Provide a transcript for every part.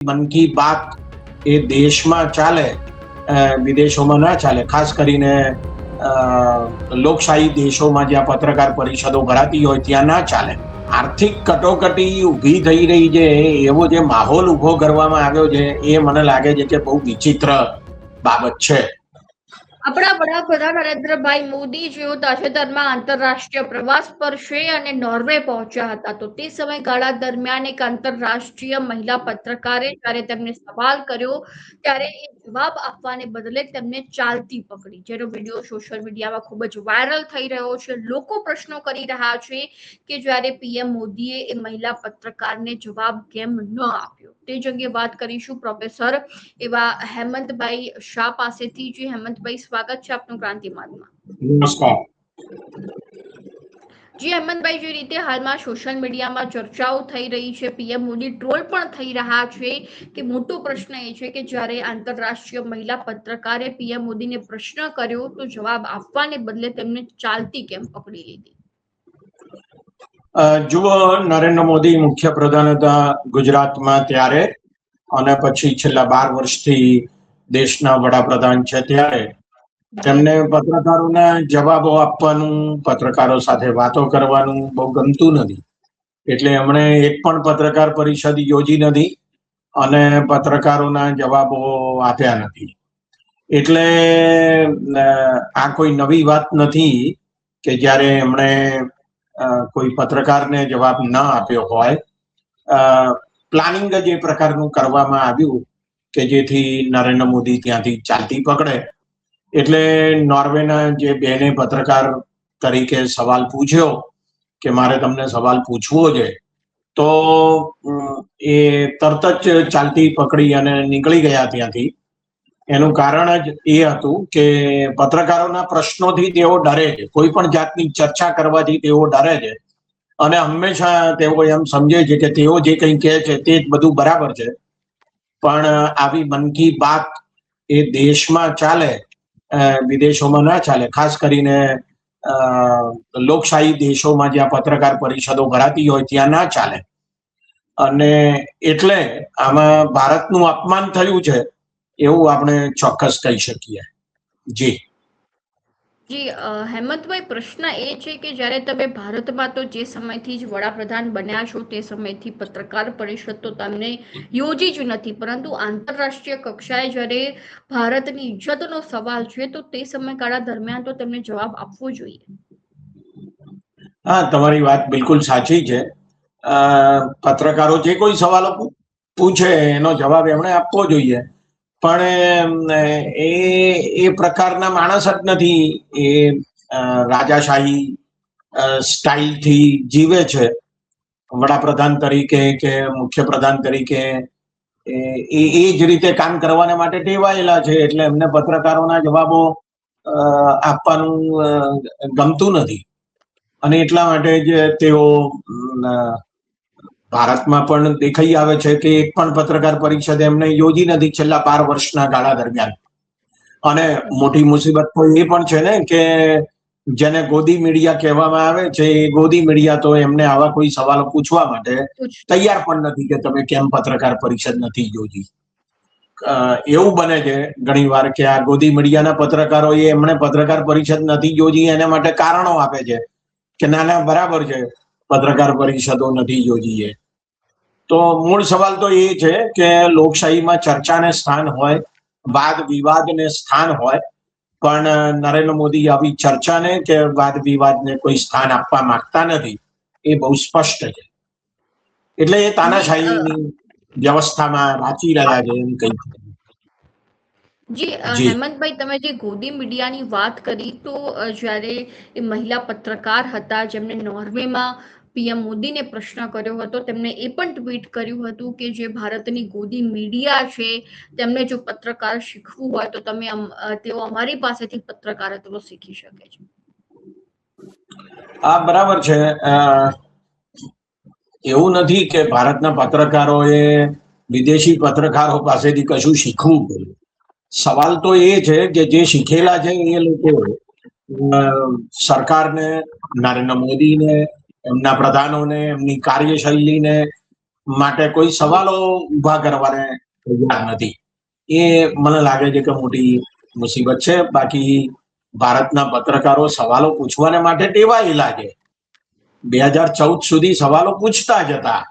મન કી બાત એ દેશમાં ચાલે, વિદેશોમાં ના ચાલે. ખાસ કરીને લોકશાહી દેશોમાં જ્યાં પત્રકાર પરિષદો ભરાતી હોય ત્યાં ના ચાલે. આર્થિક કટોકટી ઊભી થઈ રહી છે, એવો જે માહોલ ઊભો કરવામાં આવ્યો છે, એ મને લાગે છે કે બહુ વિચિત્ર બાબત છે. આપણા વડાપ્રધાન નરેન્દ્રભાઈ મોદી જેઓ તાજેતરમાં આંતરરાષ્ટ્રીય પ્રવાસ પર છે અને નોર્વે પહોંચ્યા હતા. તો તે સમયગાળા દરમિયાન એક આંતરરાષ્ટ્રીય મહિલા પત્રકારે જ્યારે તેમને સવાલ કર્યો ત્યારે એ જવાબ આપવાને બદલે તેમને ચાલતી પકડી, જેનો વિડીયો સોશિયલ મીડિયામાં ખૂબ જ વાયરલ થઈ રહ્યો છે. લોકો પ્રશ્નો કરી રહ્યા છે કે જ્યારે પીએમ મોદીએ એ મહિલા પત્રકારને જવાબ કેમ ન આપ્યો. તે જ અંગે વાત કરીશું પ્રોફેસર એવા હેમંતભાઈ શાહ પાસેથી. જી હેમંતભાઈ, સ્વાગત છે આપનું ક્રાંતિમાનમાં. નમસ્કાર. જી હેમંતભાઈ, જે રીતે હાલમાં સોશિયલ મીડિયામાં ચર્ચાઓ થઈ રહી છે, પીએમ મોદી ટ્રોલ પણ થઈ રહ્યા છે કે મોટો પ્રશ્ન એ છે કે જ્યારે આંતરરાષ્ટ્રીય મહિલા પત્રકારે પીએમ મોદીને પ્રશ્ન કર્યો તો જવાબ આપવાને બદલે તેમને ચાલતી કેમ પકડી લીધી? જુઓ, નરેન્દ્ર મોદી મુખ્યપ્રધાન હતા ગુજરાતમાં ત્યારે, અને પછી છેલ્લા 12 વર્ષથી દેશના વડાપ્રધાન છે ત્યારે તેમને પત્રકારોને જવાબો આપવાનું, પત્રકારો સાથે વાતો કરવાનું બહુ ગમતું નથી. એટલે એમણે એક પણ પત્રકાર પરિષદ યોજી નથી અને પત્રકારોના જવાબો આપ્યા નથી. એટલે આ કોઈ નવી વાત નથી કે જ્યારે એમણે કોઈ પત્રકારને જવાબ ન આપ્યો હોય. પ્લાનિંગ જ એ પ્રકારનું કરવામાં આવ્યું કે જેથી નરેન્દ્ર મોદી ત્યાંથી ચાલતી પકડે. એટલે નોર્વેના જે બેને પત્રકાર તરીકે સવાલ પૂછ્યો કે મારે તમને સવાલ પૂછવો છે, તો એ તરત જ ચાલતી પકડી અને નીકળી ગયા ત્યાંથી. એનું કારણ જ એ હતું કે પત્રકારોના પ્રશ્નોથી તેઓ ડરે છે, કોઈ પણ જાતની ચર્ચા કરવાથી તેઓ ડરે છે અને હંમેશા તેઓ એમ સમજે છે કે તેઓ જે કંઈ કહે છે તે જ બધું બરાબર છે. પણ આવી મન કી બાત એ દેશમાં ચાલે, વિદેશોમાં ના ચાલે. ખાસ કરીને લોકશાહી દેશોમાં જ્યાં પત્રકાર પરિષદો ભરાતી હોય ત્યાં ના ચાલે. અને એટલે આમાં ભારતનું અપમાન થયું છે એવું આપણે ચોક્કસ કહી શકીએ. જી હેમંતભાઈ, પ્રશ્ન એ છે કે જ્યારે તમે ભારતમાં તો જે સમયથી જ વડાપ્રધાન બન્યા છો તે સમયથી પત્રકાર પરિષદ તો તમને યોજી જ નથી, પરંતુ આંતરરાષ્ટ્રીય કક્ષાએ જ્યારે ભારતની ઇજ્જતનો સવાલ છે તો તે સમયગાળા દરમિયાન તો તેમને જવાબ આપવો જોઈએ. હા, તમારી વાત બિલકુલ સાચી છે. પત્રકારો જે કોઈ સવાલો પૂછે એનો જવાબ એમણે આપવો જોઈએ, પણ એ પ્રકારના માણસ જ નથી. એ રાજાશાહી સ્ટાઇલથી જીવે છે. વડાપ્રધાન તરીકે કે મુખ્યપ્રધાન તરીકે એ જ રીતે કામ કરવાના માટે ટેવાયેલા છે. એટલે એમને પત્રકારોના જવાબો આપવાનું ગમતું નથી અને એટલા માટે જ તેઓ ભારતમાં પણ દેખાઈ આવે છે કે એક પણ પત્રકાર પરિષદ એમને યોજી નથી છેલ્લા 12 વર્ષના ગાળા દરમિયાન. અને મોટી મુસીબત તો એ પણ છે ને કે જેને ગોદી મીડિયા કહેવામાં આવે છે, એ ગોદી મીડિયા તો એમને આવા કોઈ સવાલો પૂછવા માટે તૈયાર પણ નથી કે તમે કેમ પત્રકાર પરિષદ નથી યોજી. એવું બને છે ઘણીવાર કે આ ગોદી મીડિયાના પત્રકારો એમણે પત્રકાર પરિષદ નથી યોજી એના માટે કારણો આપે છે કે ના ના બરાબર છે, પત્રકાર પરિષદો નથી યોજી. તો મૂળ સવાલ તો એ છે કે લોકશાહીમાં ચર્ચાને સ્થાન હોય, વાદ વિવાદને સ્થાન હોય, પણ નરેન્દ્ર મોદી આવી ચર્ચાને કે વાદ વિવાદને કોઈ સ્થાન આપવા માંગતા નથી. એ બહુ સ્પષ્ટ છે. એટલે એ તાનાશાહીની વ્યવસ્થામાં રાચી રહ્યા છે એમ કહી. હેમંતભાઈ, તમે જે ગોદી મીડિયાની વાત કરી, તો જ્યારે એ મહિલા પત્રકાર હતા જેમને નોર્વેમાં પીએમ મોદીને પ્રશ્ન કર્યો હતો, તેમણે એ પણ ટ્વીટ કર્યું હતું કે જે ભારતની ગોદી મીડિયા છે તેમને જો પત્રકાર શીખવું હોય તો તેઓ અમારી પાસેથી પત્રકારત્વ શીખી શકે છે. આ બરાબર છે. એવું નથી કે ભારતના પત્રકારોએ વિદેશી પત્રકારો પાસેથી કશું શીખવું પડ્યું. સવાલ તો એ છે કે જે શીખેલા છે એ લોકો સરકારને, નરેન્દ્ર મોદીને, એમના પ્રધાનોને, એમની કાર્યશૈલીને માટે કોઈ સવાલો ઉભા કરવાને તૈયાર નથી. એ મને લાગે છે કે મોટી મુસીબત છે. બાકી ભારતના પત્રકારો સવાલો પૂછવાને માટે ટેવાયેલા છે. 2014 સુધી સવાલો પૂછતા જ હતા,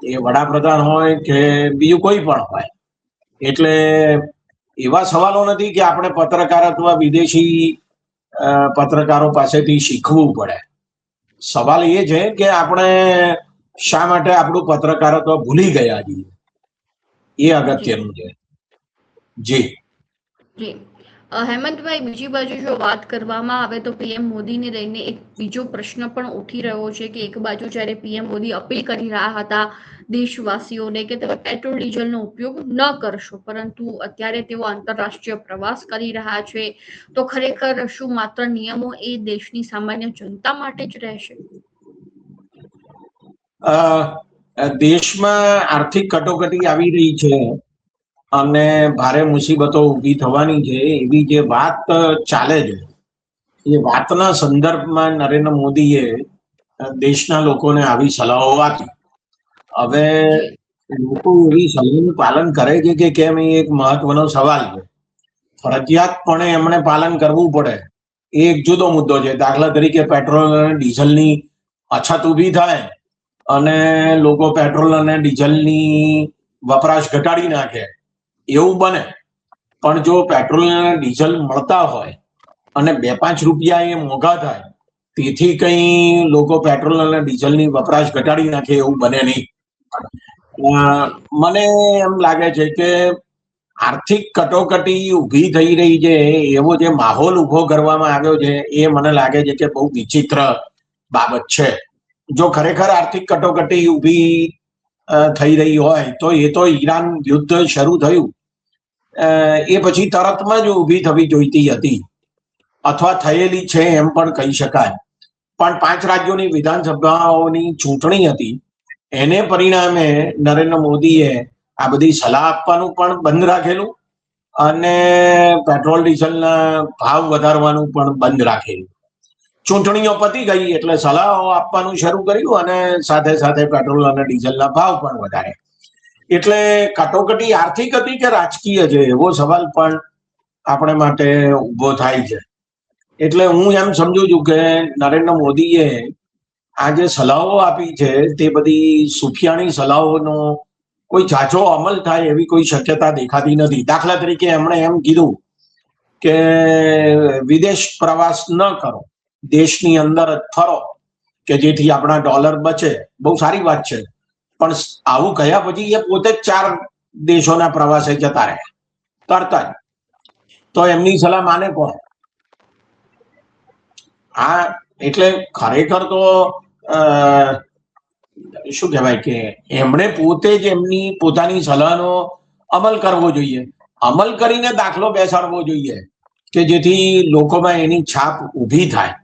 એ વડાપ્રધાન હોય કે બીજું કોઈ પણ હોય. એટલે એવા સવાલો નથી કે આપણે પત્રકાર અથવા વિદેશી પત્રકારો પાસેથી શીખવું પડે. સવાલ એ છે કે આપણે શા માટે આપણું પત્રકારત્વ ભૂલી ગયા છીએ, એ અગત્યનું છે. જી જી હેમંતભાઈ, બીજી બાજુ જો વાત કરવામાં આવે તો પીએમ મોદીને લઈને એક બીજો પ્રશ્ન પણ ઉઠી રહ્યો છે કે એક બાજુ જ્યારે પીએમ મોદી અપીલ કરી રહ્યા હતા દેશવાસીઓને કે તમે પેટ્રોલ ડીઝલનો ઉપયોગ ન કરશો, પરંતુ અત્યારે તેઓ આંતરરાષ્ટ્રીય પ્રવાસ કરી રહ્યા છે, તો ખરેખર શું માત્ર નિયમો એ દેશની સામાન્ય જનતા માટે જ રહેશે? દેશમાં આર્થિક કટોકટી આવી રહી છે અને ભારે મુસીબતો ઊભી થવાની છે, એવી જે વાત ચાલે છે, એ વાતના સંદર્ભમાં નરેન્દ્ર મોદીએ દેશના લોકોને આવી સલાહો આપી. હવે લોકો એવી સલાહનું પાલન કરે છે કે કેમ, એ એક મહત્વનો સવાલ છે. ફરજિયાતપણે એમણે પાલન કરવું પડે એ એક જુદો મુદ્દો છે. દાખલા તરીકે પેટ્રોલ અને ડીઝલની અછત ઊભી થાય અને લોકો પેટ્રોલ અને ડીઝલની વપરાશ ઘટાડી નાખે, એવું બને. પણ જો પેટ્રોલ અને ડીઝલ મળતા હોય અને 2-5 રૂપિયા એ મોંઘા થાય, તેથી કઈ લોકો પેટ્રોલ અને ડીઝલની વપરાશ ઘટાડી નાખે એવું બને નહીં. મને એમ લાગે છે કે આર્થિક કટોકટી ઊભી થઈ રહી છે, એવો જે માહોલ ઊભો કરવામાં આવ્યો છે, એ મને લાગે છે કે બહુ વિચિત્ર બાબત છે. જો ખરેખર આર્થિક કટોકટી ઊભી થઈ રહી હોય તો એ તો ઈરાન યુદ્ધ શરૂ થયું એ પછી તરતમાં જ ઊભી થવી જોઈતી હતી, અથવા થયેલી છે એમ પણ કહી શકાય. પણ 5 રાજ્યોની વિધાનસભાઓની ચૂંટણી હતી, એને પરિણામે નરેન્દ્ર મોદીએ આ બધી સલાહ આપવાનું પણ બંધ રાખેલું અને પેટ્રોલ ડીઝલના ભાવ વધારવાનું પણ બંધ રાખેલું. ચૂંટણીઓ પતી ગઈ એટલે સલાહો આપવાનું શરૂ કર્યું અને સાથે સાથે પેટ્રોલ અને ડીઝલના ભાવ પણ વધાર્યા. એટલે કટોકટી આર્થિક હતી કે રાજકીય છે, એવો સવાલ પણ આપણે માટે ઉભો થાય છે. એટલે હું એમ સમજુ છું કે નરેન્દ્ર મોદીએ આ જે સલાહો આપી છે તે બધી સુફિયાણી સલાહોનો કોઈ ઝાઝો અમલ થાય એવી કોઈ શક્યતા દેખાતી નથી. દાખલા તરીકે એમણે એમ કીધું કે વિદેશ પ્રવાસ ન કરો, દેશની અંદર જ ફરો કે જેથી આપણા ડોલર બચે. બહુ સારી વાત છે, પણ આવું કહ્યા પછી એ પોતે જ 4 દેશોના પ્રવાસે જતા રહ્યા તરત જ. તો એમની સલાહ માને કોણ? આ એટલે ખરેખર તો શું કહેવાય કે એમણે પોતે જ એમની પોતાની સલાહનો અમલ કરવો જોઈએ, અમલ કરીને દાખલો બેસાડવો જોઈએ કે જેથી લોકોમાં એની છાપ ઊભી થાય.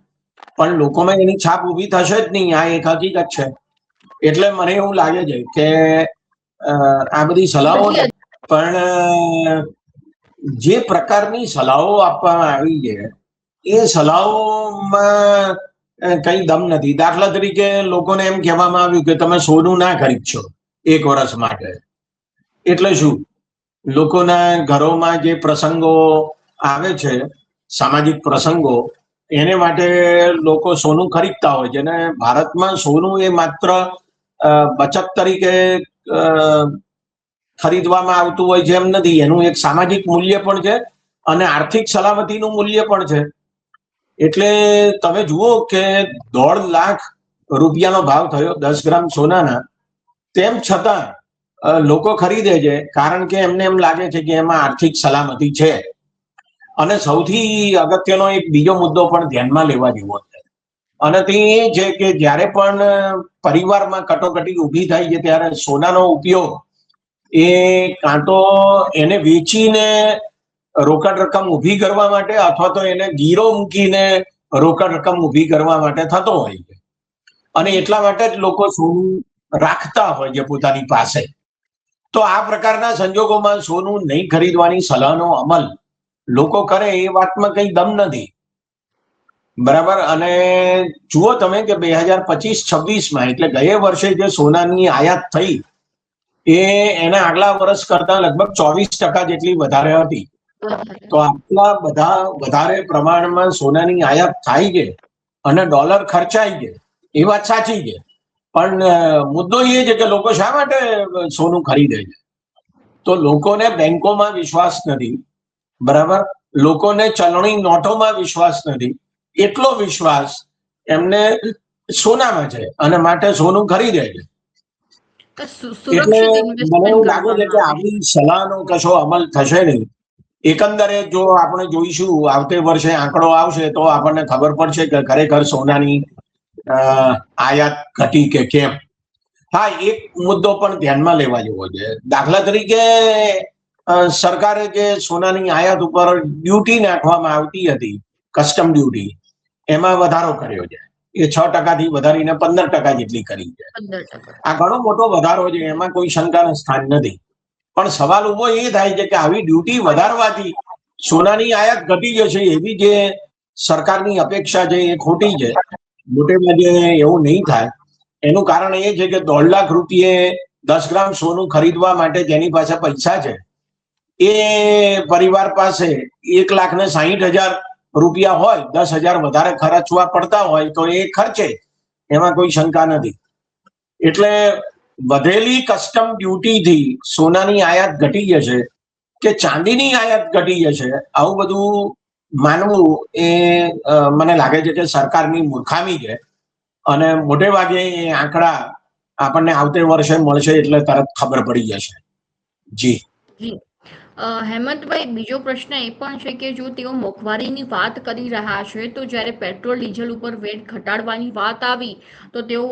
પણ લોકોમાં એની છાપ ઊભી થશે જ નહીં, આ એક હકીકત છે. એટલે મને એવું લાગે છે કે આ બધી સલાહો પણ જે પ્રકારની સલાહો આપવામાં આવી છે એ સલાહોમાં કઈ દમ નથી. દાખલા તરીકે લોકોને એમ કહેવામાં આવ્યું કે તમે સોનું ના ખરીદશો 1 વર્ષ માટે. એટલે શું? લોકોના ઘરોમાં જે પ્રસંગો આવે છે, સામાજિક પ્રસંગો, એને માટે લોકો સોનું ખરીદતા હોય છે. અને ભારતમાં સોનું એ માત્ર બચત તરીકે ખરીદવામાં આવતું હોય છે એમ નથી, એનું એક સામાજિક મૂલ્ય પણ છે અને આર્થિક સલામતીનું મૂલ્ય પણ છે. એટલે તમે જુઓ કે 1.5 લાખ રૂપિયાનો ભાવ થયો 10 ગ્રામ સોનાના, તેમ છતાં લોકો ખરીદે છે કારણ કે એમને એમ લાગે છે કે એમાં આર્થિક સલામતી છે. અને સૌથી અગત્યનો એક બીજો મુદ્દો પણ ધ્યાનમાં લેવા જેવો છે, અને તે એ છે કે જ્યારે પણ પરિવારમાં કટોકટી ઊભી થાય છે ત્યારે સોનાનો ઉપયોગ એ કાં તો એને વેચીને રોકડ રકમ ઊભી કરવા માટે અથવા તો એને ગીરો મૂકીને રોકડ રકમ ઊભી કરવા માટે થતો હોય છે. અને એટલા માટે જ લોકો સોનું રાખતા હોય છે પોતાની પાસે. તો આ પ્રકારના સંજોગોમાં સોનું નહીં ખરીદવાની સલાહનો અમલ લોકો કરે એ વાતમાં કઈ દમ નથી. બરાબર. અને જુઓ તમે કે 2025-26માં એટલે ગયા વર્ષે જે સોનાની આયાત થઈ એ એના આગલા વર્ષ કરતા લગભગ 24% જેટલી વધારે હતી. તો આટલા બધા વધારે પ્રમાણમાં સોનાની આયાત થાય છે અને ડોલર ખર્ચાય છે એ વાત સાચી છે, પણ મુદ્દો એ છે કે લોકો શા માટે સોનું ખરીદે છે? તો લોકોને બેંકોમાં વિશ્વાસ નથી, બરાબર, લોકોને ચલણી નોટોમાં વિશ્વાસ નથી, એટલો વિશ્વાસ એમને સોનામાં છે અને માટે સોનું ખરીદે છે. એટલે મને એવું લાગે છે કે આવી સલાહનો કશો અમલ થશે નહીં. એકંદરે જો આપણે જોઈશું આવતે વર્ષે આંકડો આવશે તો આપણને ખબર પડશે કે ખરેખર સોનાની આયાત ઘટી કે કેમ. હા, એક મુદ્દો પણ ધ્યાનમાં લેવા જેવો છે. દાખલા તરીકે સરકારે જે સોનાની આયાત ઉપર ડ્યુટી નાખવામાં આવતી હતી, કસ્ટમ ડ્યુટી, એમાં વધારો કર્યો છે. એ 6% થી વધારીને 15% જેટલી કરી છે. આ ઘણો મોટો વધારો છે, એમાં કોઈ શંકાનું સ્થાન નથી. પણ સવાલ ઉભો એ થાય છે કે આવી ડ્યુટી વધારવાથી સોનાની આયાત ઘટી જશે એવી જે સરકારની અપેક્ષા છે એ ખોટી છે. મોટે ભાગે એવું નહીં થાય. એનું કારણ એ છે કે 1.5 લાખ રૂપિયે 10 ગ્રામ સોનું ખરીદવા માટે જેની પાસે પૈસા છે એ પરિવાર પાસે 1,60,000 રૂપિયા હોય, 10,000 વધારે ખર્ચવા પડતા હોય તો એ ખર્ચે, એમાં કોઈ શંકા નથી. એટલે વધેલી કસ્ટમ ડ્યુટીથી સોનાની આયાત ઘટી જશે કે ચાંદીની આયાત ઘટી જશે, આવું બધું માનવું એ મને લાગે છે કે સરકારની મૂર્ખામી છે. અને મોટે ભાગે એ આંકડા આપણને આવતે વર્ષે મળશે એટલે તરત ખબર પડી જશે. જી હેમંતભાઈ, બીજો પ્રશ્ન એ પણ છે કે જો તેઓ મોંઘવારીની વાત કરી રહ્યા છે તો જ્યારે પેટ્રોલ ડીઝલ ઉપર વેટ ઘટાડવાની વાત આવી તો તેઓ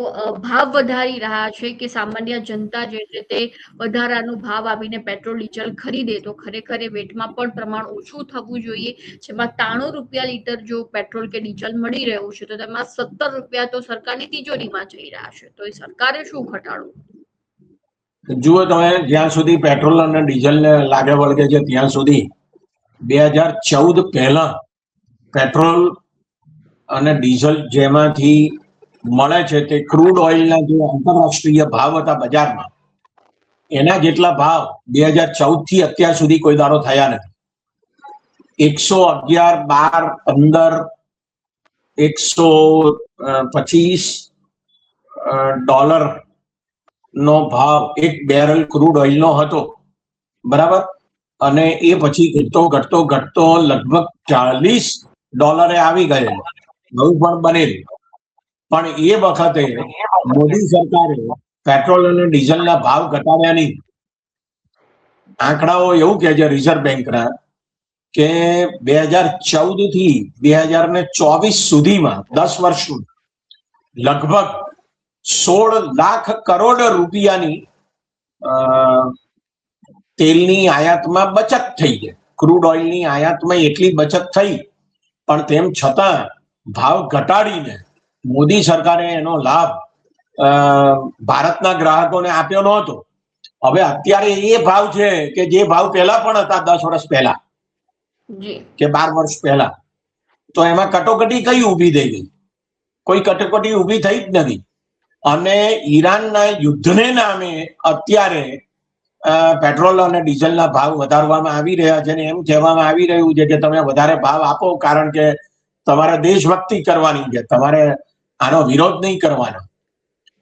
ભાવ વધારી રહ્યા છે કે સામાન્ય જનતા જે છે તે વધારાનો ભાવ આપીને પેટ્રોલ ડીઝલ ખરીદે તો ખરેખર એ વેટમાં પણ પ્રમાણ ઓછું થવું જોઈએ. જેમાં 93 રૂપિયા લીટર જો પેટ્રોલ કે ડીઝલ મળી રહ્યું છે તો તેમાં 17 રૂપિયા તો સરકારની તિજોરીમાં જઈ રહ્યા છે, તો એ સરકારે શું ઘટાડવું? જુઓ તમે, જ્યાં સુધી પેટ્રોલ અને ડીઝલને લાગે વળગે છે ત્યાં સુધી 2014 પહેલા પેટ્રોલ અને ડીઝલ જેમાંથી મળે છે તે ક્રૂડ ઓઇલના જે આંતરરાષ્ટ્રીય ભાવ હતા બજારમાં, એના જેટલા ભાવ 2014 થી અત્યાર સુધી કોઈ દાડો થયા નથી. 111, 12, 125 ડોલર નો ભાવ એક બેરલ ક્રૂડ ઓઇલનો હતો, બરાબર. અને એ પછી ઘટતો લગભગ 40 ડોલરે આવી ગયેલો, નવું પણ બનેલું. પણ એ વખતે મોદી સરકારે પેટ્રોલ અને ડીઝલના ભાવ ઘટાડ્યા નહીં. આંકડાઓ એવું કહે છે રિઝર્વ બેંકના કે 2014 થી 2024 સુધીમાં 10 વર્ષમાં લગભગ 16 લાખ કરોડ રૂપિયાની તેલની આયાતમાં બચત થઈ છે. ક્રૂડ ઓઇલની આયાતમાં એટલી બચત થઈ, પણ તેમ છતાં ભાવ ઘટાડીને મોદી સરકારે એનો લાભ ભારતના ગ્રાહકોને આપ્યો નહોતો. હવે અત્યારે એ ભાવ છે કે જે ભાવ પહેલા પણ હતા 10 વર્ષ પહેલા કે 12 વર્ષ પહેલા, તો એમાં કટોકટી કઈ ઊભી થઈ ગઈ? કોઈ કટોકટી ઊભી થઈ જ નથી. અને ઈરાનના યુદ્ધને નામે અત્યારે પેટ્રોલ અને ડીઝલના ભાવ વધારવામાં આવી રહ્યા છે અને એમ કહેવામાં આવી રહ્યું છે કે તમે વધારે ભાવ આપો કારણ કે તમારે દેશભક્તિ કરવાની છે, તમારે આનો વિરોધ નહીં કરવાનો.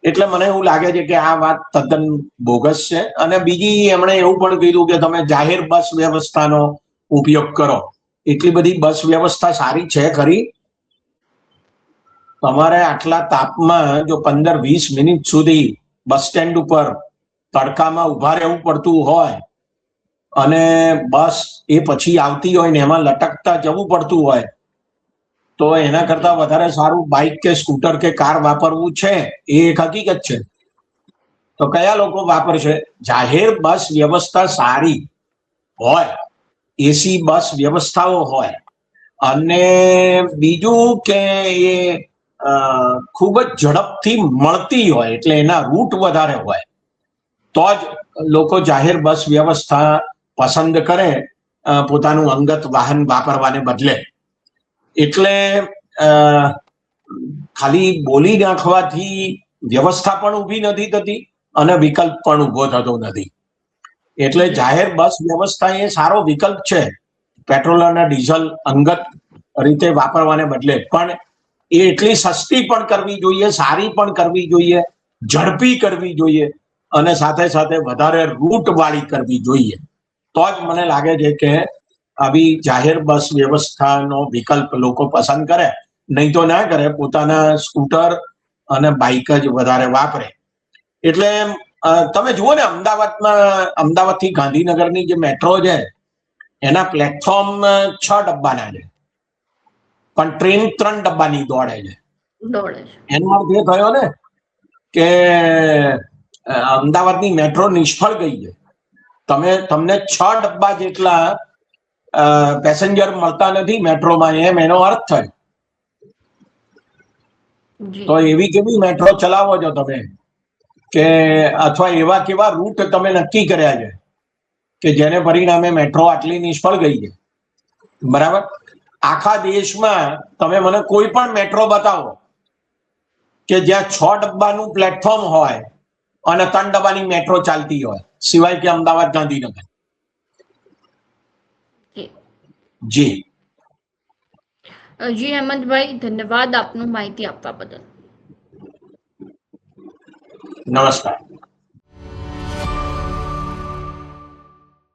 એટલે મને એવું લાગે છે કે આ વાત તદ્દન બોગસ છે. અને બીજી એમણે એવું પણ કીધું કે તમે જાહેર બસ વ્યવસ્થાનો ઉપયોગ કરો. એટલી બધી બસ વ્યવસ્થા સારી છે ખરી? તમારે આટલા તાપમાં જો 15-20 મિનિટ સુધી બસ સ્ટેન્ડ ઉપર તડકામાં ઉભા રહેવું પડતું હોય અને બસ એ પછી આવતી હોય ને એમાં લટકતા જવું પડતું હોય, તો એના કરતા વધારે સારું બાઇક કે સ્કૂટર કે કાર વાપરવું છે, એ એક હકીકત છે. તો કયા લોકો વાપરશે? જાહેર બસ વ્યવસ્થા સારી હોય, એસી બસ વ્યવસ્થાઓ હોય, અને બીજું કે એ ખૂબ જ ઝડપથી મળતી હોય, એટલે એના રૂટ વધારે હોય, તો જ લોકો જાહેર બસ વ્યવસ્થા પસંદ કરે પોતાનું અંગત વાહન વાપરવાને બદલે. એટલે ખાલી બોલી નાખવાથી વ્યવસ્થા પણ ઊભી નથી થતી અને વિકલ્પ પણ ઊભો થતો નથી. એટલે જાહેર બસ વ્યવસ્થા એ સારો વિકલ્પ છે પેટ્રોલ અને ડીઝલ અંગત રીતે વાપરવાને બદલે, પણ એ એટલી સસ્તી પણ કરવી જોઈએ, સારી પણ કરવી જોઈએ, ઝડપી કરવી જોઈએ અને સાથે સાથે વધારે રૂટ વાળી કરવી જોઈએ. તો જ મને લાગે છે કે આવી જાહેર બસ વ્યવસ્થાનો વિકલ્પ લોકો પસંદ કરે, નહીં તો ના કરે, પોતાના સ્કૂટર અને બાઇક જ વધારે વાપરે. એટલે તમે જુઓ ને, અમદાવાદથી ગાંધીનગરની જે મેટ્રો છે એના પ્લેટફોર્મ 6 ડબ્બાના છે, પણ ટ્રેન 3 ડબ્બાની દોડે છે. એનો અર્થ એ થયો ને કે અમદાવાદની મેટ્રો નિષ્ફળ ગઈ છે. તમને 6 ડબ્બા જેટલા પેસેન્જર મળતા નથી મેટ્રોમાં, એનો અર્થ થાય. તો એવી કેવી મેટ્રો ચલાવો છો તમે, કે અથવા એવા કેવા રૂટ તમે નક્કી કર્યા છે કે જેને પરિણામે મેટ્રો આટલી નિષ્ફળ ગઈ છે? બરાબર. આખા દેશમાં તમે મને કોઈ પણ મેટ્રો બતાવો કે જ્યાં 6 ડબ્બાનું પ્લેટફોર્મ હોય અને 3 ડબ્બાની મેટ્રો ચાલતી હોય, સિવાય કે અમદાવાદ ગાંધીનગર. જી જી હેમંતભાઈ, ધન્યવાદ આપનું માહિતી આપવા બદલ. નમસ્કાર.